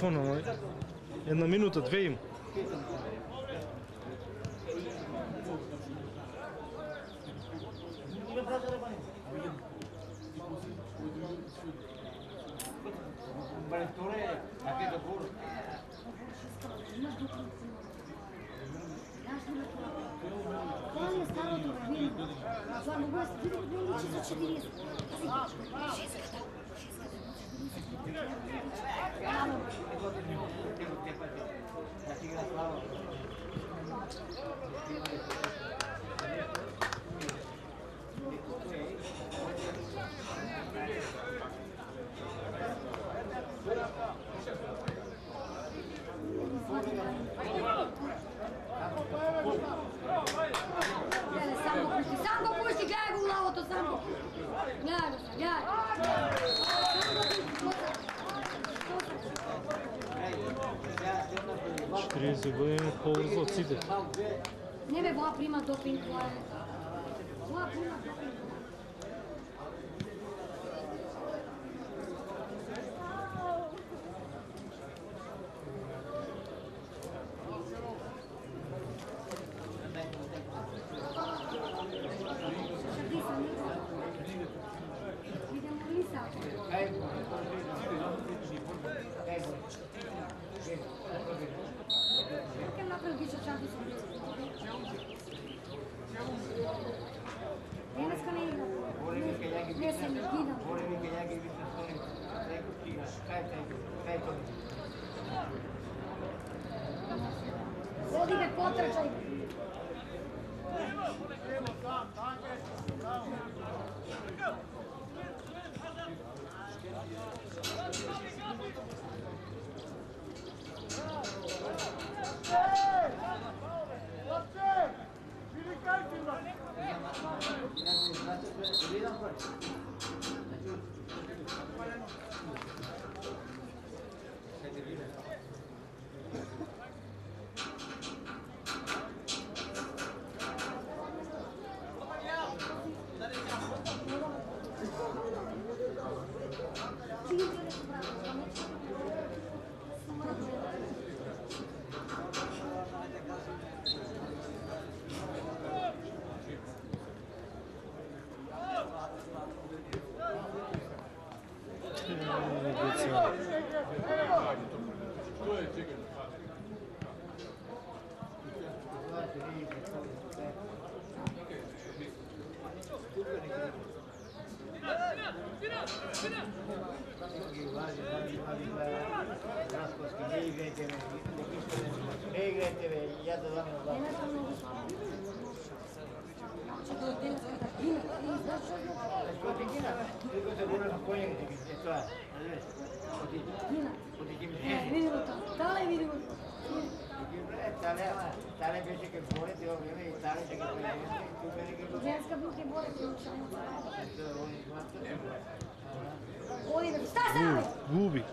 телефона, една минута, две има. Това ми е старото вино. Това много е стига да личи за 40. Шеската. Сам го пусти, гледай го лавото, сам го. Гледай го се, гледай. Ще се бъдем по-зло ците. Не бе, Боа прима допинг, това е. Боа прима допинг. Perché non apro il ghiaccio cianti su viene scanendo ne se mi guida vodi che potracaj Dale, vidi go. Tale invece che vuole, devo vedere il tale che tu vedi che Ženska bude bolje pričamo. Oliver, šta se? Gubi.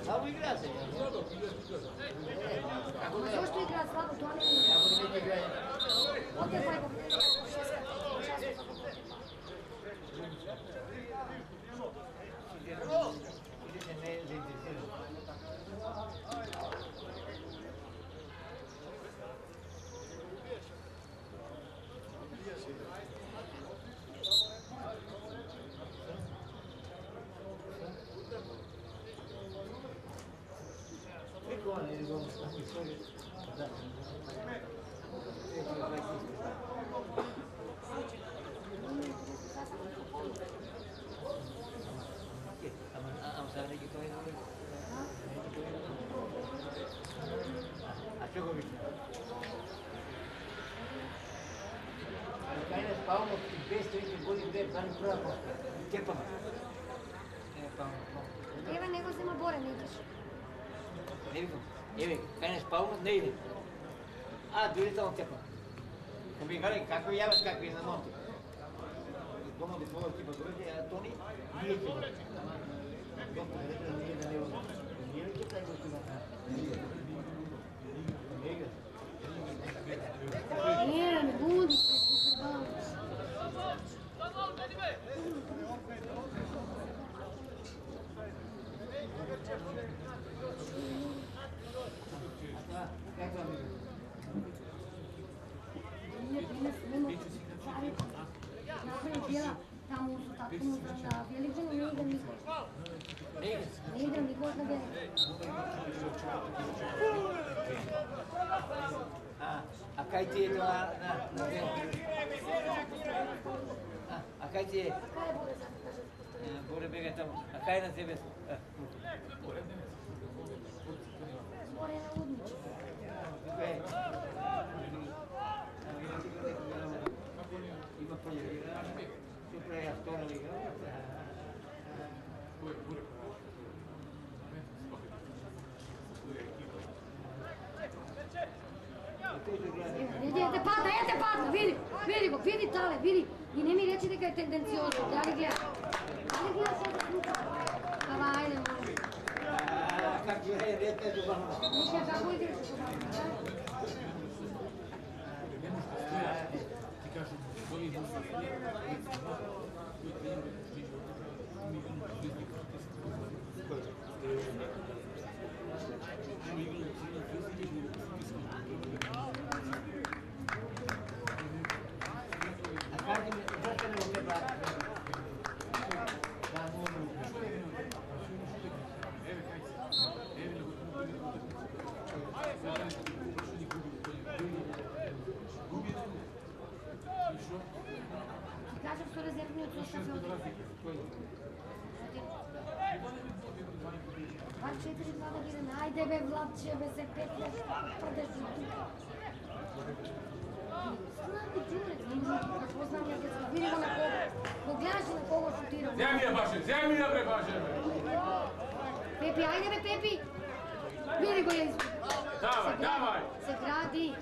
Samo igra se. Zašto igra slabo, to ne je. Ovdje pa Spavamo il pesto in buoni idee, dani prva posta. Tjepamo. Evo, nego se ima bore, ne ideš. Ne vidim. Evo, kaj ne spavamo, ne idem. A, duri tamo tjepamo. Kad mi gledali kako javaš, kako je na notu. Doma do tvojeg tipa dođe, a to nije će. Doktor je rekao da nije da ne uzme. Nije li će taj gosti na kraju? Ne igra. Nije, ne budi. Tamo su tako na Veličanu, ne igram niko. Ne igram niko na Veličanu. A kaj ti je to na A kaj ti je? Bore bega tamo. A kaj je na tebe? Bore na Udnicu. Ima polje igra. Super je aktor igra. Idete padne, vidi go, vidi tale, vidi. I ne mi reći da je tendencijozno, ja li gledam. Ja li gledam sada slučaj. Pa ajde, može. Kako je rete dubano. Mišlja, kako igraš dubano, da? Ti kažu, koji Kažem što rezervni od što se odrezi. 24-2 ajde be Vladče, be se 15, prdeš u tuka. Snapi Đurec, ne poznam ja kad sam vidimo na koga. Pogledaš na koga šutirao. Zemlja bre baše! Pepi, ajde be Pepi! Vidi go je Davaj! Se gradi.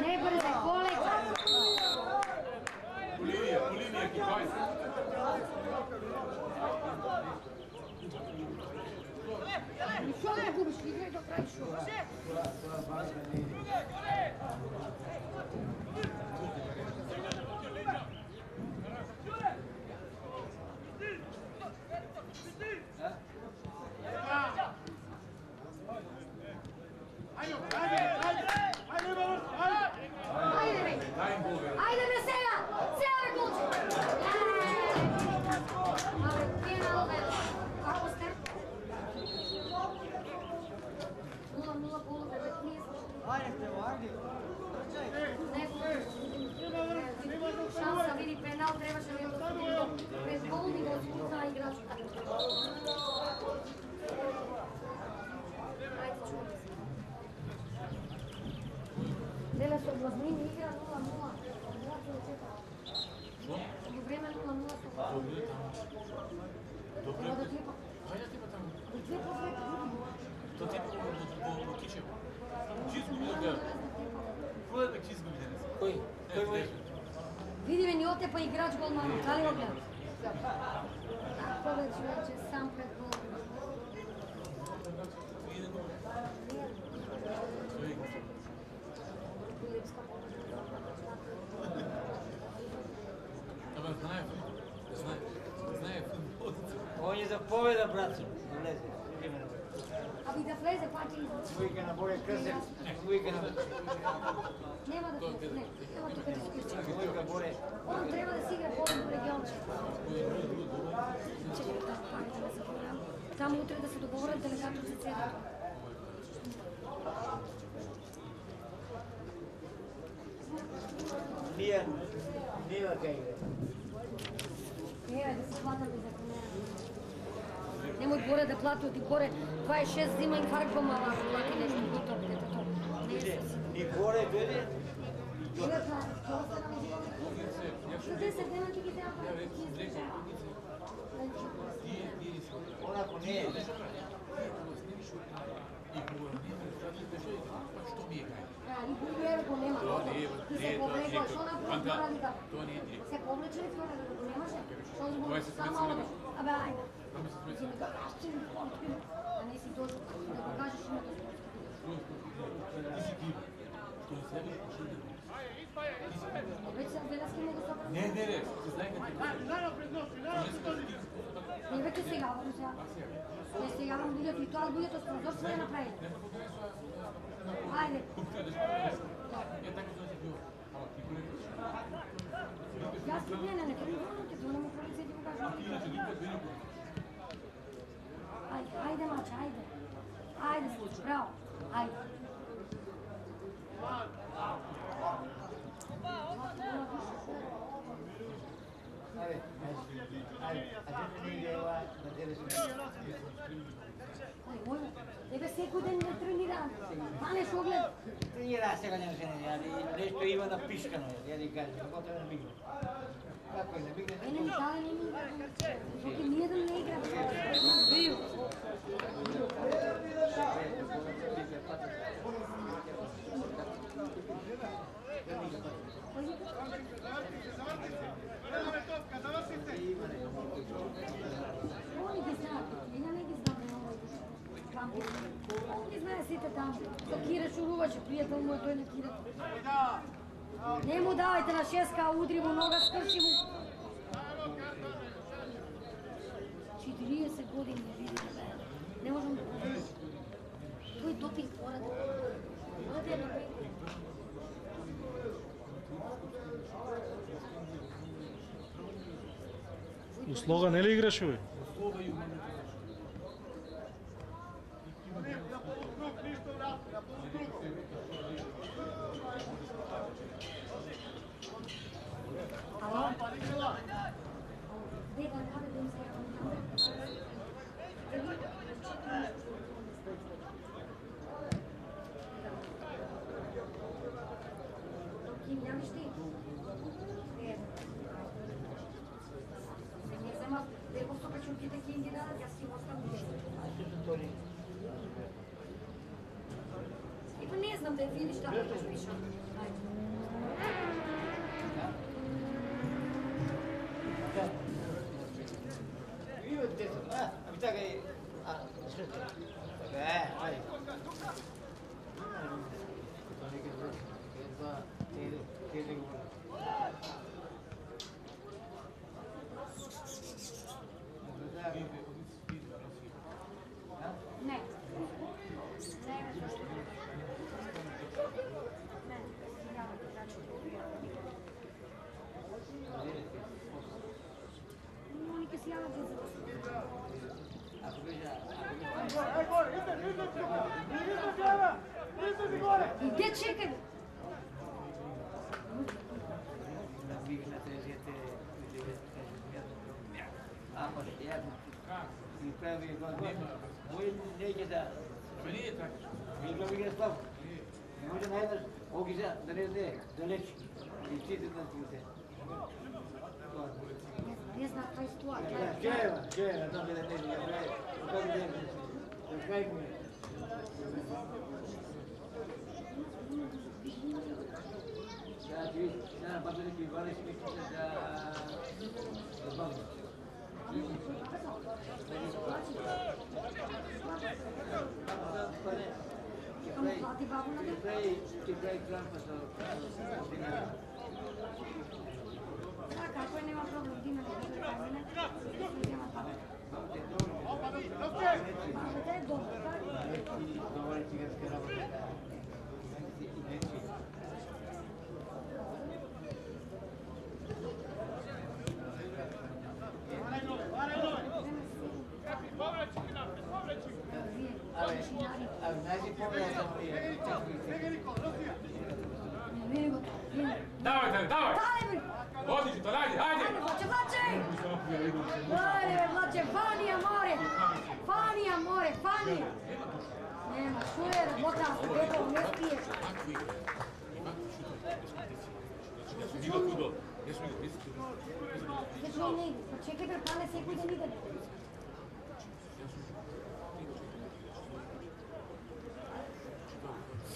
Ne brze, kolega! Polinija, kipaj! Što ne gubiš, igraj do kraja šuta. Ajde me Sela! Sela me kući! Ali, nije malo velo. Kako ste? 0-0 polu, kada nije šansa, vidi penal, trebaš li pred golni odputa igraču. Ajde, čuvam se. Dele su Blazmini igra 0-0. U vreme 0-0 su. Evo da tipa. Hajde tipa tamo. Gdje posveti? To tipa u Kičevu. Čizgubi da. Kvoje da čizgubi danas? Koji? Koji moj? Vidi me ni otepa igrač golmanu, da li ogledam? Pogledaj čovječe, sam pred golom. Ама знае футбол. On je zapoveda, braćo. Ne leze. A vi da fleze, pa će izvući. Uvijek je na bolje krze. Uvijek je na... Nema da fleze, ne. Nema to kad isključi. Uvijek je bolje. On treba da si igra bolje u regionče. Čekaj, tako, ajde da se pogledam. Tamo utre da se dogovore delegator za cijelu. Nije laka igra. Evo, da se hvatam bez zakonera. Nemoj Bore da plati od Bore 26 zima infarkt pomala ako plati nešto gotovo, gdje to to. Ne jesi si. Ni Bore vede. Igra plati, to ostane mi život. Što 10 nema ti gdje treba? Onako nije. Što mi je kaj? I Bujerko nema toga. Ti se povlekao, što napravi? To nije direkt. Se povleče, to ne može. Što zbog samo ovo. A ba, ajde. Ti mi ga vraćam, da nisi došao, da ga kažeš ima da smo. Već sam bila s kim nego sam... Ne, ti znaj kad ti... Не вече сега, сега. Не сега вам бидат и тоа, бидат спонзор све направили. Ајде. Јас ти не, нека ми върнете, това не му прави се ти го кажа. Ајде, мача, ајде. Ајде, случи, браво. Ајде. Тебе секој ден не тренирам. Панеш оглед. Тренира сега не се не, нещо има напишкано, я ти кажа, какво трябва да мигне. Како е да мигне? Мене ми дали не ми игра. Защото ние да не играм. Бил. Они ги знаат, ја не ги знам на овој кампус. Он ги знае сите таму. Со Кира шуруваше, пријател мој, тој на Кира. Не му давајте на шеска, удри му нога, скрши му. 40 години не види да бе. Не можам да поверам. Тој допинг мора да бъде на бе. У Слога не ли играше, бе? Ало? Деда, надо да им се јавам. Ким јавиш ти? Не взема, дека со печурките ќе им ги дадат, јас си го оставам. И па не знам да видиш така ќе пишам. Ами така е... Така е, айде. Не. Не ме зашто. Не, няма да кажа. Они ке си јават за да. Иде чекај. И прави мој неќе да... Не е така. И го вига слаб. Не може најдеш огиза да не знае, далеч. И чите на тите. Не знам кај стоа. Чева, там да не ја прави. Како да не. Да кај му. Да, ти, да, бабе ки вариш ми да бабе. Плати бабу на ден. Ќе прави крампа со Да, како е, нема проблем, дина да биде кај мене. Нема проблем. Бабата е добра. говори циганска работа. Давай! Dale, bе! Odi, ajde! Ajde, Vlače! Ajde, Vlače, Fani, amore! Fani! Nema, što je rabota, debelo, ne spiješ. Diga tudo. Deixa eu ver. Znači, ne ide, pa čekaj, bre, pane, sekoj da ide.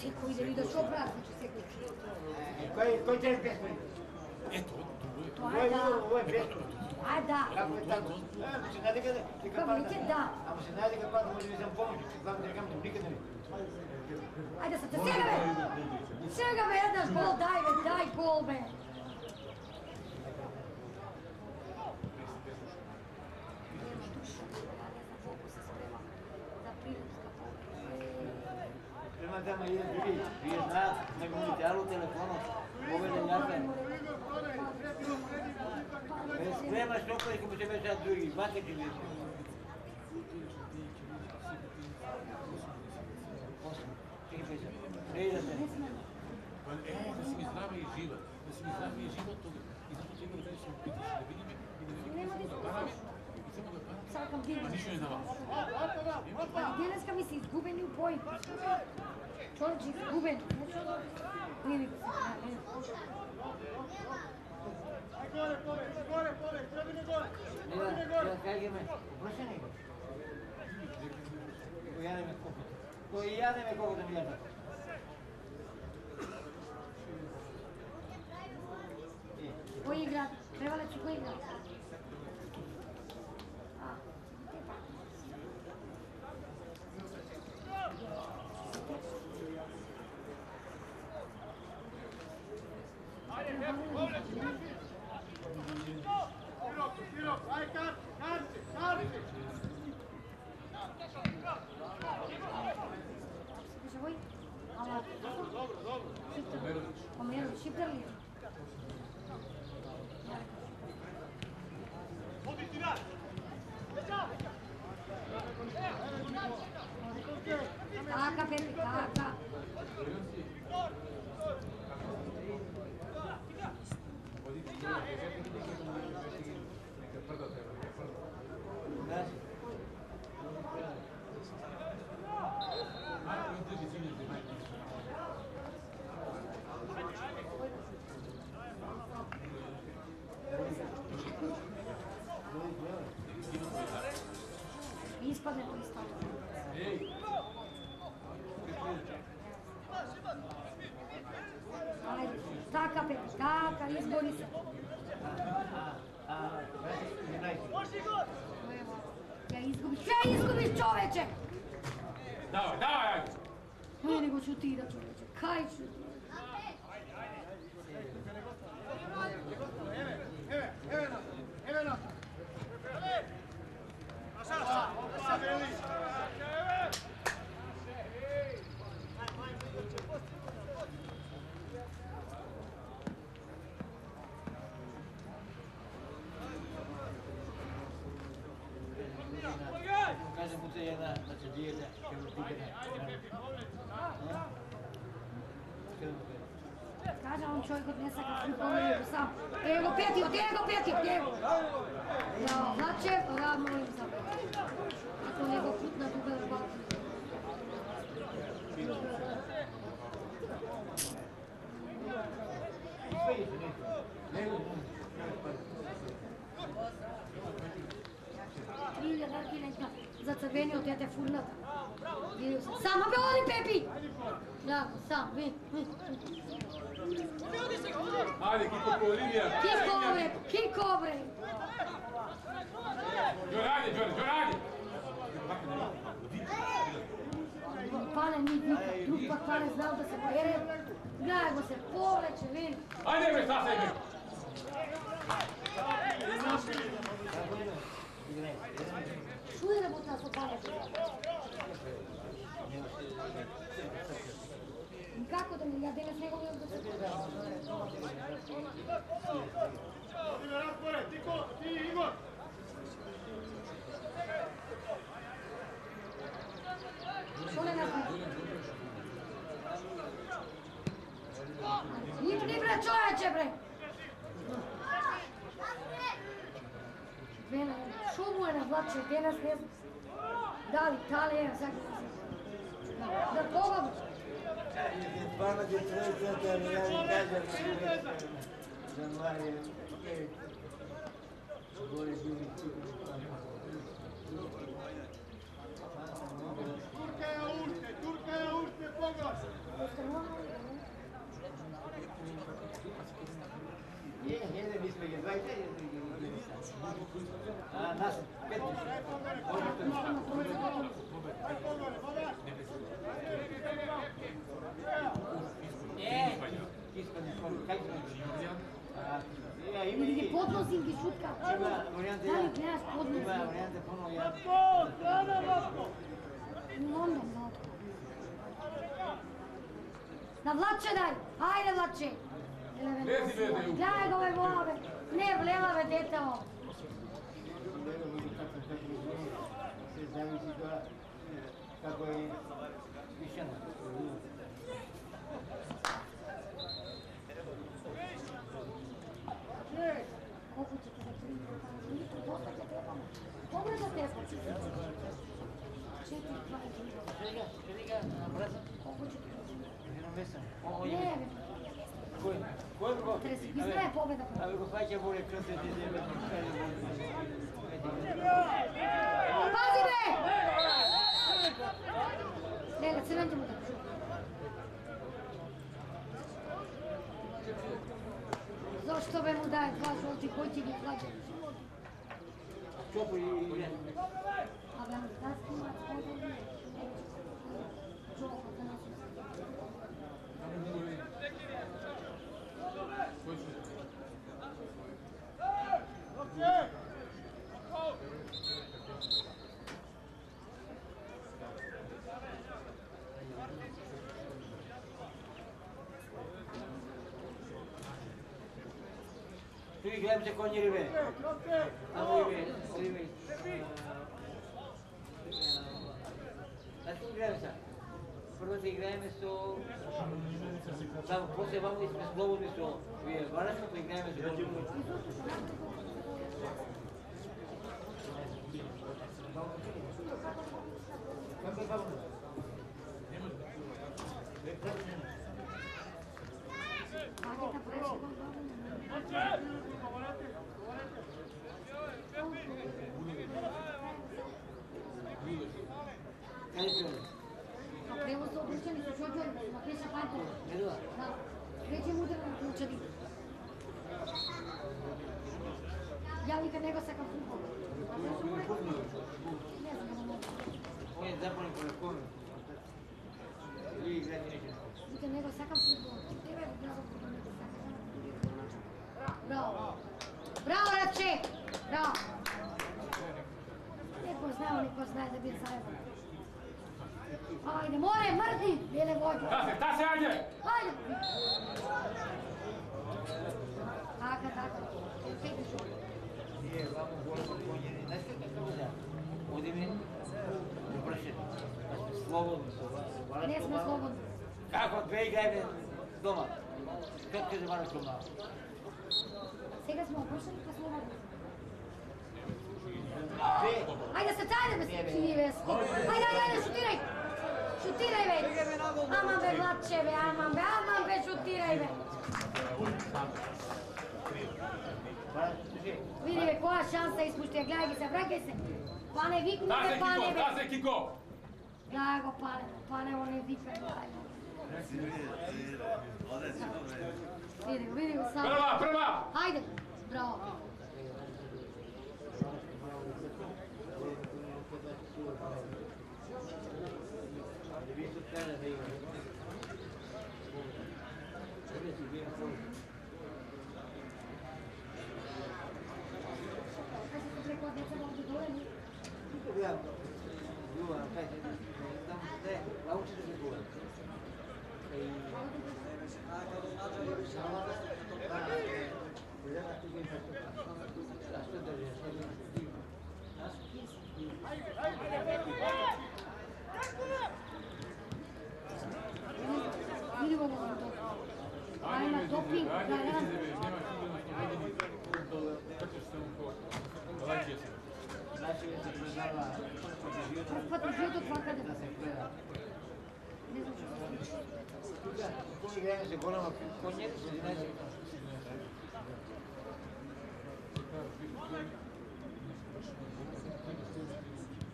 Секој да видиш што празничи секој. Кој те е безпреден? Ето, Тоа е да. Ово е безпреден. Aj da. Kako je tako? Se znate kada Kako da? Ама се знае дека падна може да взем помощ, че това не кажам, никъде не. Ajde sad, сега бе, еднаш гол, дай гол бе. Prema tamo jedan drugi, prije zna, nego mi tjalo telefonom, ove da njaka. Spremaš toliko i kako će me sad drugi, makaj ti vidjeti. Ne idete. Da si mi zdrava i živa. Da si mi zdrava i živa od toga. I zato treba da se upitiš, da vidi me i da ne vidi da paravi. I samo da paravi. Čakam ti. A ništa ne dava. Dneska mi si izgubeni u boji. Čovječ izguben. Nije mi se. Nila, kaj me? Prošeni go. Koji ja ne me kogu da mi je tako. Koji igra? Trebala ću koji igra? Omerović, Šipterli. Kaka, Pepi, kaka. Ispadne to isto. Ajde, taka Pepi, taka, izbori se. Ja izgubiš čoveče! Davaj, ajde! Ne, nego ću ti da čoveče, kaj ću ti? Evo nas! Kažem mu se jedna, da će dijete, kada ti Kaže on čovjek odnesa kad sam pomerio sam. Evo Petio, evo! Ja, znači, ja molim sam. Ako nego put na tu gledala. Zacrvenio tete furnata. Sama be odi Pepi! Da, sam, vi. Ajde, kiko po Olivija! Kiko bre! Đoradi! Pane nikad, drugi pak Pane znao da se pojere. Gledaj go se povleče, vidi. Ajde bre, sasaj bre! Čuje da buta sa Pane. Kako da mi, ja danas nego gledam da se pojere. Ti Igor! Što ne napravi? Ni bre čovječe bre! Vena, što mu je navlačio, danas ne znam. Da li, Italija, sad da koga bi? Stvarno ti trojica, ja mi kažem, za Marije, gore bili Turka je urte, poglas! Jedan mi smo je 20, jedan mi je Nas, 5 minuta. Ispadne skoro, kaj ćemo? Vidi, podnosim ti šutka. Da li gledaš podnosim? Ima varijante ponovo ja. London, da. Na Vlače daj! Hajde Vlače! Gledaj ga ove volave! Ne vlelave dete ovo! Sve zavisi da kako je mišljeno. Koliko ćete da primiti? Dosta će trebamo. Pogledaj te po četiri. 4, 2, 3. Koliko ćete da primiti? Ne, Ko je ko? Bizna je pobjeda. A vi go faća bolje krate dide. Pazi me! Lega, crven ćemo da ču. Zašto me mu daje 2 žolti, koji će biti klađe? Čopu i jedan. A da mi da snima, ovdje nije. Čopu da nas Tu igrajmo se konji ribe. Tamo ribe. Znači igrajmo se. Prvo se igrajmo su... Samo poslije vamo smo slobodni su. Varašno to igrajmo se. Kako je vamo? Pageta preći go a prevoz su obričani su čođori, na peša pajtova. Da, krećem udar na ključani. Ja nikad nego sakam futbol. Ne znam, On je zapolen po rekonu. I igrati neće. nikad nego sakam futbol. Tebe je bravo futbol nego sakam. Bravo. Bravo, Rače! Bravo. Neko zna da bi zajedno. Ajde, more, mrdi! Bijele vođe. Da se, ajde! Ajde! Tako. Nije, vamo govorimo konjeni. Znaš kako da? Ovdje mi završeno. Znači, slobodno su. Ne smo slobodni. Kako? Dve igrajme doma. Kako će zavaraš doma? Сега smo opušteni pa slobodni. Dve? Ajde se tajde bez civive. Ajde, šutiraj! Šutiraj već! Aman be Vlačeve, aman be, šutiraj ve! Vidi ve, koja šansa ispuštija, gledaj se, vraćaj se! Pane, viknite, pane ve! Da se, Kiko! Gledaj go, pane, on je vikaj, gledaj go. Vidi go, samo. Prva! Ajde, bravo. Vidi go da to. Ajma doping, garan. Razpati život vakada. Ne znam što se sliči. Koji igrajme se golama konje, se znači.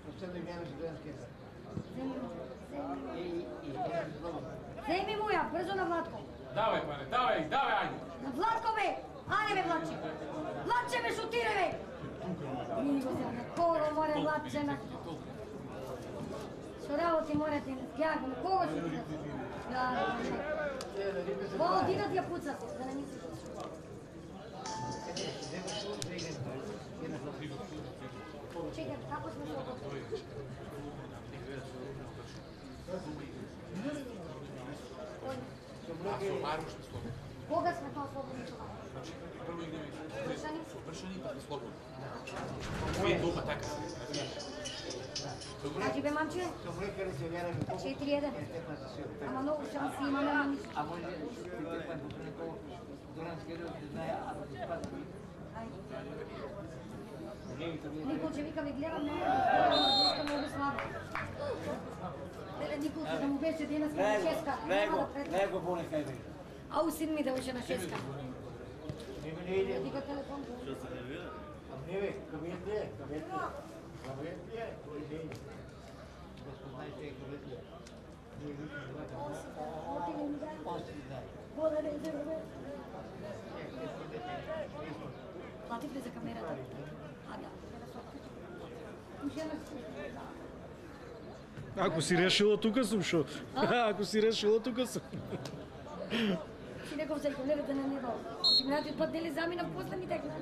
Postavno igrajme se gledam skesa. Zajmi muja, brzo na Vlatko. Davaj, pane, davaj, ajde! Na Vlatko me! Ajde me Vlače! Vlače me šutiraj me! Nije go se na kogo more lačena. Što работи morate на скяга, на кого ще ти? Да. Во, отидат ја пуцат, да не мислиш. Чекай, како сме се оботили? Formaram što slobodno. Кога сме тоа слободни това? Znači, prvo igraju Vršani? Vršani pa slobodno. Dvije doba taka. Кажи бе, мамче? 4-1. Ама много шанси имаме, ама нищо. А може да тепа до Дурански да знае, а да се пада. Николче вика ви гледам много слабо. Николче да му беше денес на шеска. Не го боли кај бе. Ау син ми да беше на шеска. Не иде. Дига телефон. А не бе, кабинет. Знаете, кабинет. Бола не вземе. Плати ли за камерата? А да. Ако си решила тука сум, шо? Ако си решила тука сум. Си некој за левете на ниво. Ти минатиот пат дели замина после ми текна.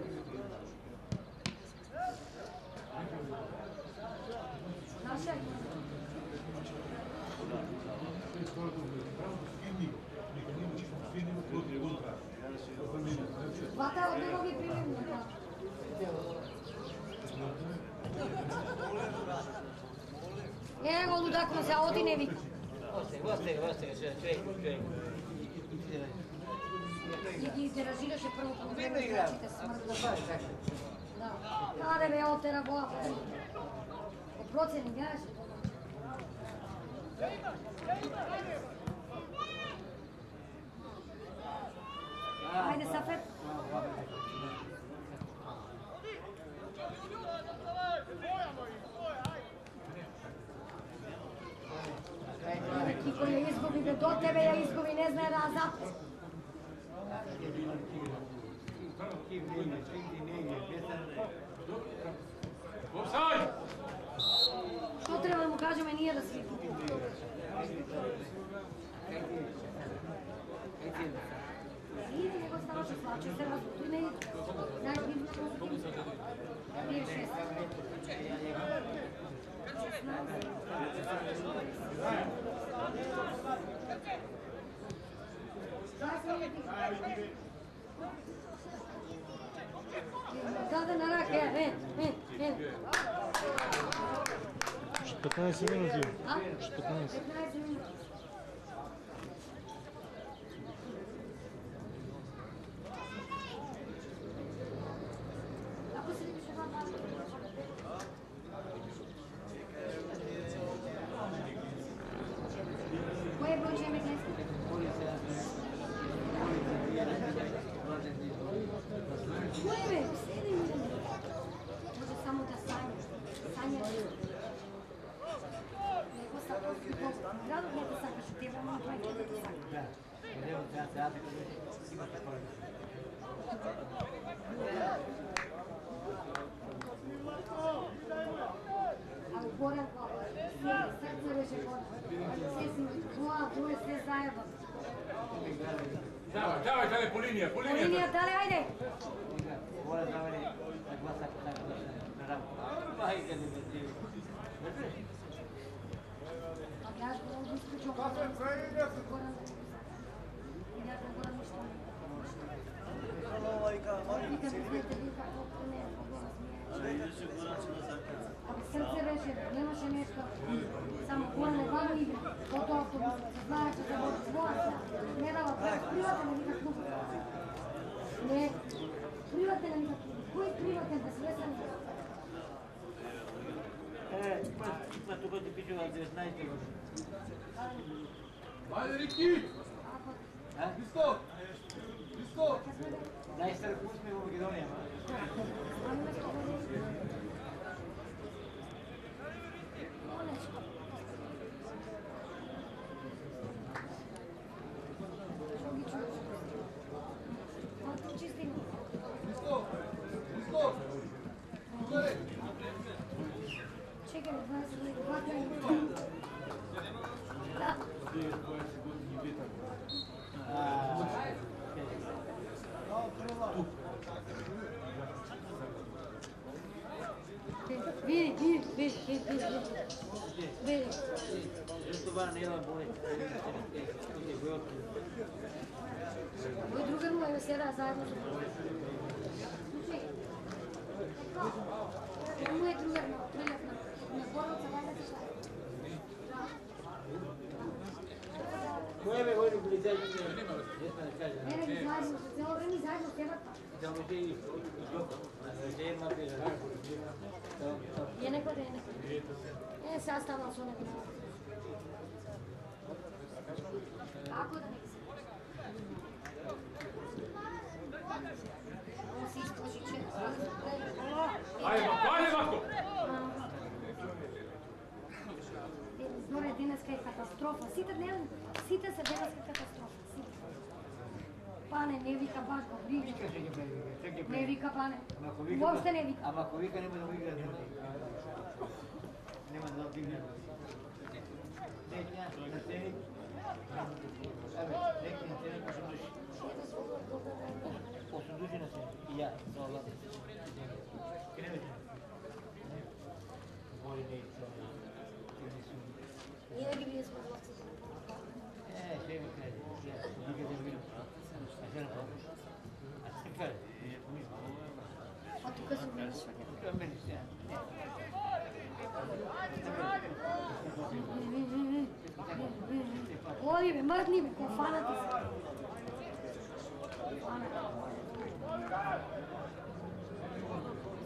Наша. Вата од него ги примем. Ево лудак ма се оди не вика. И ги издеражираше прво по време играчите смртно. Да. Каде бе отера боа? По процени играше. Ajde, Safet. Kiko je izgubi, da do tebe je izgubi, ne zna nazad. Što treba da mu kažemo, nije da svi. Ide, nego stava se slače, se razbudu i ne ide. Znaš, vidim što je 6. Да, на рак, е. 15 минути. А? 15. 15 минути. Ако се липше вам важно, кой е брой, че ме днес? Кой е бе? Седи ми. Може само да саня. Саня. Neko sa gradom ne te sakaš u tebe, ама това е да те сака. А горе, сърце беше горе. Все си това е все заедно. Давай, дале, по линија, по По линия, дале, айде! А гледаш го да изключва. Видях на горе нищо. Вика, виждате ли какво не е по-горе смея. Абе сърце беше, нямаше нещо. Само горе не глава игра. Тото автобус се знае, че се води своя. Не дава пред приватен вика клуб. Не, приватен вика клуб. Кой приватен да се лесен? Па тука ти пичува 19 години. Ајде, Рики! Виско! Виско! Најстар курс ми во Македонија. Виско! Виско! Bili. Zašto bar nema bolje? Ovdje Vojotku. Moj drugar mu je vesela zajedno. Mu je drugar na priletna. Na Borovca valjda se šla. Koje me vojni bili zajedno? Jesmo da kažem. Ne, ne, zajedno. Cijelo vreme zajedno sjebata. Tamo te i Joko. Gdje ima bilo? Je neko da je neko. E, sastavila su neko. Kako da neki se? Ovo si ispoži će. Ajde, Marko! Zore dinarska je katastrofa. Sita se dinarska katastrofa. Pane, ne vika baš ga briga. Ne vika, pane. Uopšte ne vika. A ako vika nema da igra, nema da odigra. Neknja na sceni. Evo, neknja na sceni, pa sam duši. Osam duši na sceni. I ja, za ovdje. Krenete. Voli ne ići. Nije da gi bili smo zlovci. Sve mi kaže. Nikad ne vidim. A žena pomoći. A sve kaže. A tuka su bili švake. Tuka meni se. Voli me, mrdni me, ko fanati se.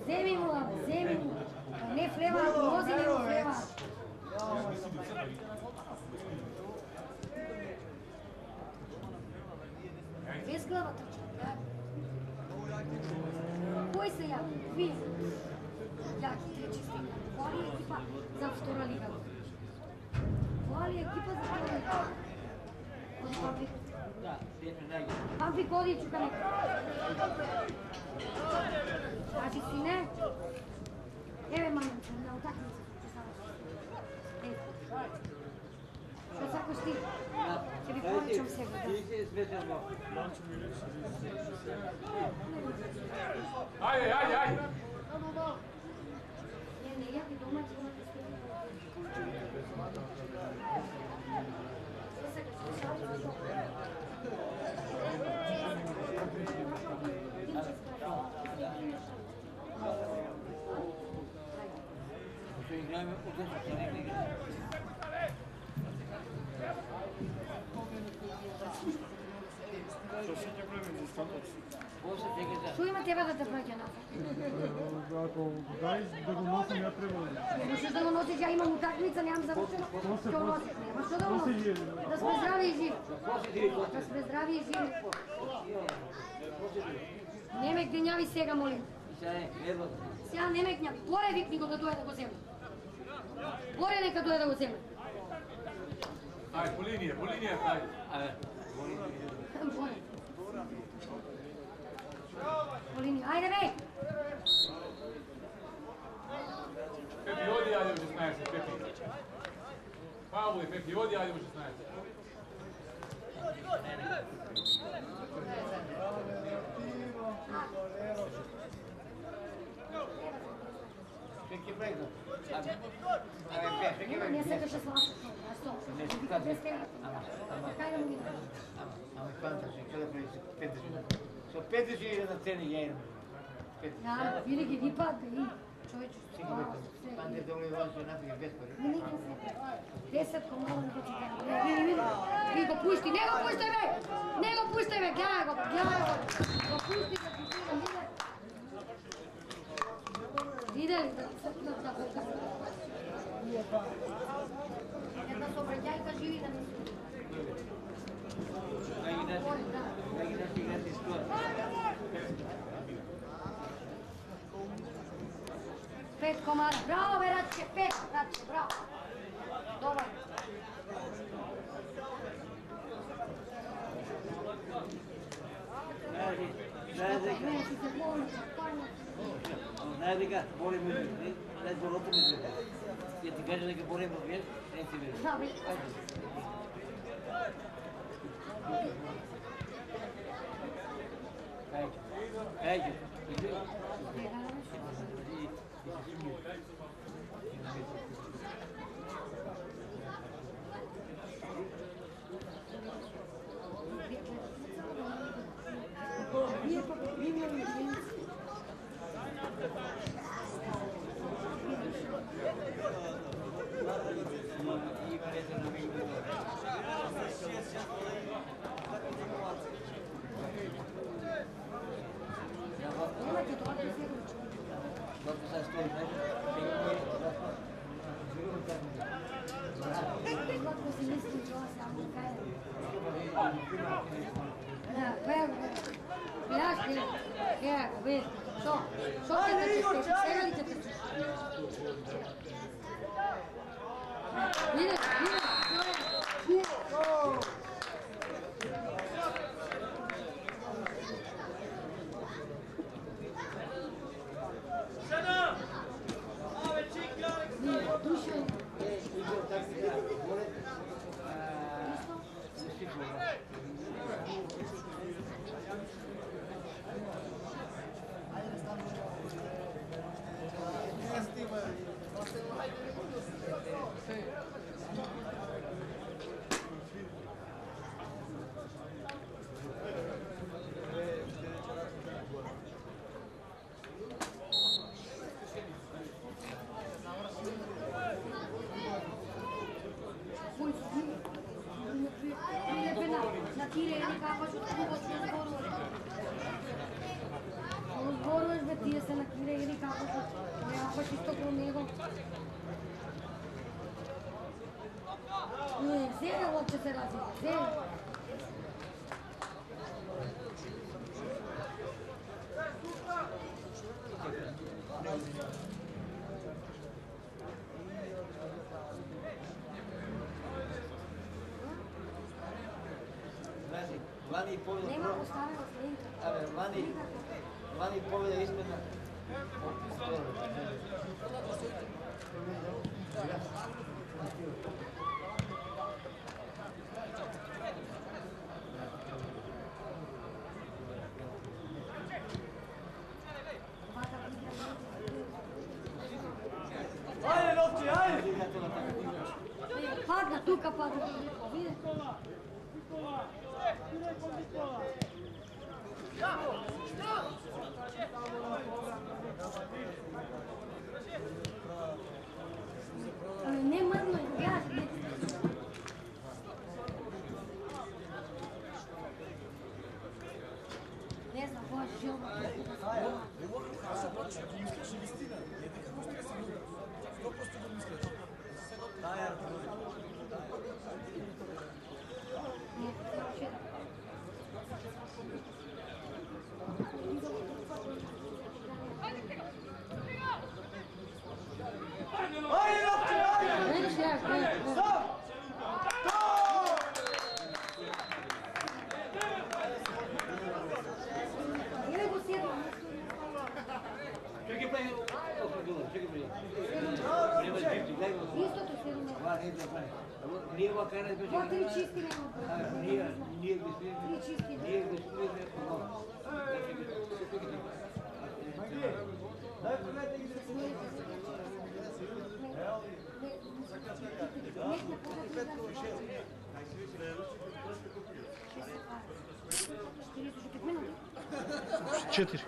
Zemi mu, zemi mu. Ne flevar, vozi nego flevar. Bez glava trča. Koji se javi? Vi. Jaki treći stik. Voli je ekipa za vtora liga. Voli je ekipa za vtora liga. Od Pampik. Da, svijetno najgore. Pampik vodi ću ka neka. Kaži si ne. Evo manjam se na utakmicu. Što sako si ti? Će bi poličom se gleda. Ti si svetljivo. Ajde! Ne, ja bi domaći imati sve. Sve se ga šalim što. Što igramo u tom što ne igra. Što ima teba da te prođe napad? Ako daj da го носим, ja trebam. Не можеш да го носиш, ја имам утакмица, нямам завршено. Ќе го носиш, нема што да го носиш. Да сме здрави и живи. Да сме здрави и живи. Не ме гнјави сега, молим. Сега не ме гнјави. Горе викни го да дојде да го земе. Горе нека дојде да го земе. Ajde, po linije, ajde. Горе. По линија. Ајде бе! Pepi, odi ajde u 16, Pepi. Pavlo i Pepi, odi ajde u 16. Čekaj prego. Не сакаше слаша. А што? Без тебе. Кај да му ги дадеш? Ама фантаси, kada pravi se 50. So 50 na ceni jedan. Да, винаги ви пада и човече. Панде да ули донесе напред без пари. Винаги се. 10 комала не ќе ти дадам. Ви го пусти, не го пустай бе! Не го пустай бе, гледай го, гледай го. Го пусти да ти видам, виде. Виде ли да се да покажа? Една собраѓајка живи да не се. Дай ги играти стуар. 5 комада. Браво, бе, Рачке, 5, Рачке, браво. Добар. Знаеш дека борим не борото меѓу. Ја ти кажа дека борим вие, не си верувам. Да, бе. Ајде. Nemojte to ovdje sljedeće. Dobro sad stoji, Kako si mislim to samo kaj. Da, evo. Jaški. Evo, vidi. Što? Što ćete se sedeli ćete se? Ideš, na tire ili kapaš od kluba što zboruješ. Ono zboruješ, be, tije se na tire ili kapaš od... Ne kapaš isto kod njego. Ne, zene uopće se razlika, zene. Lani pobjeda... Nema postavila slinka. Lani pobjeda izmjena... Ajde, Lovči, ajde! Padna, tuka padna. Vidi? Ne mrno, ja ne znam, ko je žilno. Ajde, Lovči, ajde! Vidiš, ja, Stop! ili go sjedno. Čekaj, play... Čekaj, Isto to sjedno. Nije ova krena između... Ko tri čisti nema. Nije gospodin... Tri čisti. Nije gospodin... Daj pogledajte gdje se nije. Nek ne pogledaj. 45 minuta. 4.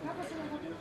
Kako se ne hotim?